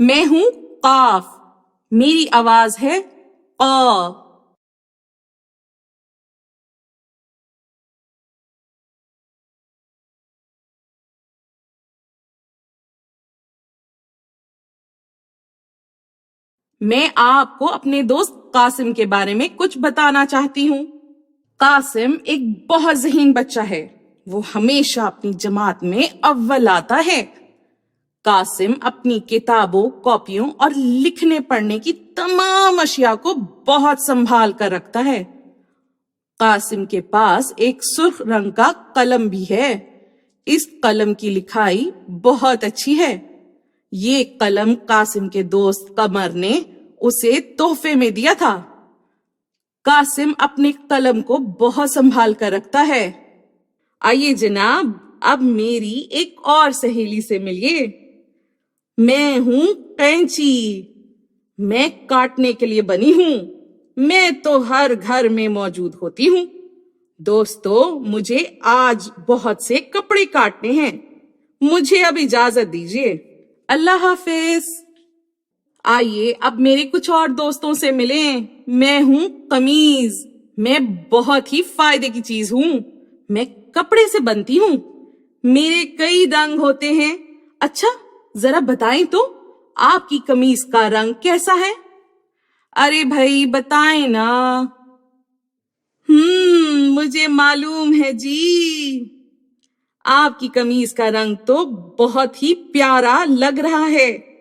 میں ہوں قاف، میری آواز ہے قا۔ میں آپ کو اپنے دوست قاسم کے بارے میں کچھ بتانا چاہتی ہوں۔ قاسم ایک بہت ذہین بچہ ہے، وہ ہمیشہ اپنی جماعت میں اول آتا ہے۔ قاسم اپنی کتابوں، کاپیوں اور لکھنے پڑھنے کی تمام اشیاء کو بہت سنبھال کر رکھتا ہے۔ قاسم کے پاس ایک سرخ رنگ کا قلم بھی ہے۔ اس قلم کی لکھائی بہت اچھی ہے۔ یہ قلم قاسم کے دوست قمر نے اسے تحفے میں دیا تھا۔ قاسم اپنے قلم کو بہت سنبھال کر رکھتا ہے۔ آئیے جناب، اب میری ایک اور سہیلی سے ملیے۔ میں ہوں قینچی، میں کاٹنے کے لیے بنی ہوں۔ میں تو ہر گھر میں موجود ہوتی ہوں۔ دوستو، مجھے آج بہت سے کپڑے کاٹنے ہیں، مجھے اب اجازت دیجیے۔ اللہ حافظ۔ آئیے اب میرے کچھ اور دوستوں سے ملیں۔ میں ہوں قمیض، میں بہت ہی فائدے کی چیز ہوں، میں کپڑے سے بنتی ہوں، میرے کئی رنگ ہوتے ہیں۔ اچھا ذرا بتائیں تو آپ کی قمیض کا رنگ کیسا ہے؟ ارے بھائی بتائیں نا۔ مجھے معلوم ہے جی، آپ کی قمیض کا رنگ تو بہت ہی پیارا لگ رہا ہے۔